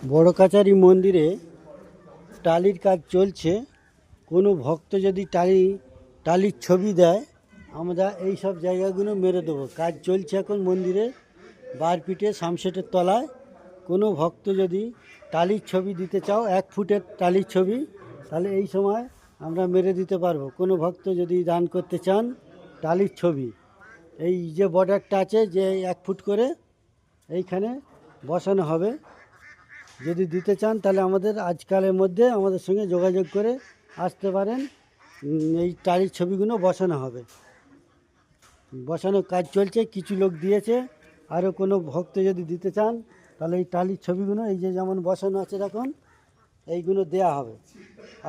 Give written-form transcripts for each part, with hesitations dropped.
বড় কাছারি মন্দিরে টালির কাজ চলছে। কোনো ভক্ত যদি টালির ছবি দেয়, আমরা এই সব জায়গাগুলো মেরে দেবো। কাজ চলছে এখন মন্দিরে বারপিঠে সামসেটের তলায়। কোনো ভক্ত যদি টালির ছবি দিতে চাও, 1 ফুটের টালির ছবি, তাহলে এই সময় আমরা মেরে দিতে পারবো। কোনো ভক্ত যদি দান করতে চান টালির ছবি, এই যে বর্ডারটা আছে যে 1 ফুট করে এইখানে বসানো হবে। যদি দিতে চান তাহলে আমাদের আজকালের মধ্যে আমাদের সঙ্গে যোগাযোগ করে আসতে পারেন। এই টালির ছবিগুলো বসানো হবে, বসানোর কাজ চলছে, কিছু লোক দিয়েছে। আরও কোনো ভক্ত যদি দিতে চান তাহলে এই টালির ছবিগুলো এই যে যেমন বসানো আছে দেখুন, এইগুলো দেয়া হবে।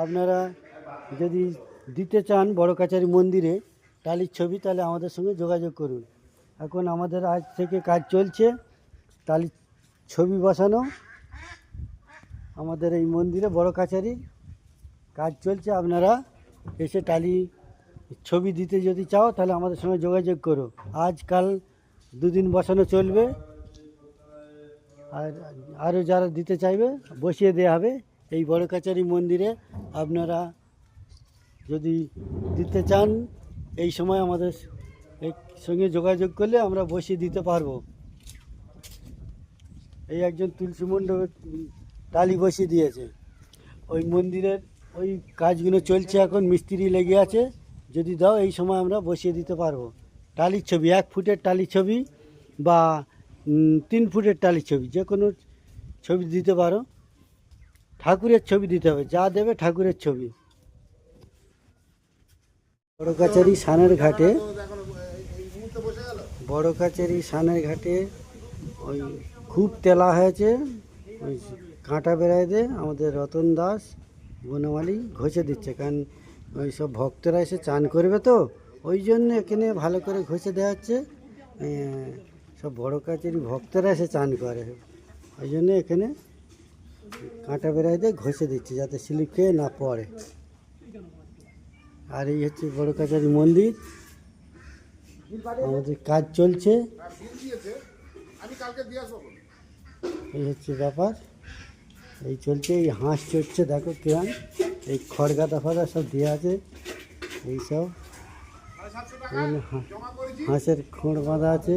আপনারা যদি দিতে চান বড় কাছারি মন্দিরে টালির ছবি, তাহলে আমাদের সঙ্গে যোগাযোগ করুন। এখন আমাদের আজ থেকে কাজ চলছে টালির ছবি বসানো। আমাদের এই মন্দিরে বড় কাছারি কাজ চলছে। আপনারা এসে টালি ছবি দিতে যদি চাও তাহলে আমাদের সঙ্গে যোগাযোগ করো। আজকাল 2 দিন বসানো চলবে, আর আরও যারা দিতে চাইবে বসিয়ে দেওয়া হবে এই বড় কাছারি মন্দিরে। আপনারা যদি দিতে চান এই সময় আমাদের সঙ্গে যোগাযোগ করলে আমরা বসিয়ে দিতে পারবো। এই একজন তুলসী মণ্ডপ টালি বসিয়ে দিয়েছে। ওই মন্দিরের ওই কাজগুলো চলছে এখন, মিস্ত্রি লেগে আছে। যদি দাও এই সময় আমরা বসিয়ে দিতে পারবো। টালির ছবি 1 ফুটের টালির ছবি বা 3 ফুটের টালির ছবি, যে কোনো ছবি দিতে পারো। ঠাকুরের ছবি দিতে হবে, যা দেবে ঠাকুরের ছবি। বড় কাছারি সানের ঘাটে, বড় কাছারি সানের ঘাটে ওই খুব তেলা হয়েছে। ওই কাঁটা বেড়ায় দিয়ে আমাদের রতন দাস বনমালী ঘষে দিচ্ছে, কারণ ওই সব ভক্তরা এসে চান করবে তো, ওই জন্য এখানে ভালো করে ঘষে দেওয়া হচ্ছে। সব বড় কাছারি ভক্তরা এসে চান করে, ওই জন্য এখানে কাঁটা বেড়ায় দিয়ে ঘষে দিচ্ছে যাতে স্লিপ খেয়ে না পড়ে। আর এই হচ্ছে বড় কাছারি মন্দির, আমাদের কাজ চলছে। এই হচ্ছে ব্যাপার, এই চলছে। এই হাঁস চড়ছে দেখো কিরম, এই খড়গাদা ফাদা সব দেওয়া আছে। এইসব হাঁসের খোঁড় বাঁধা আছে।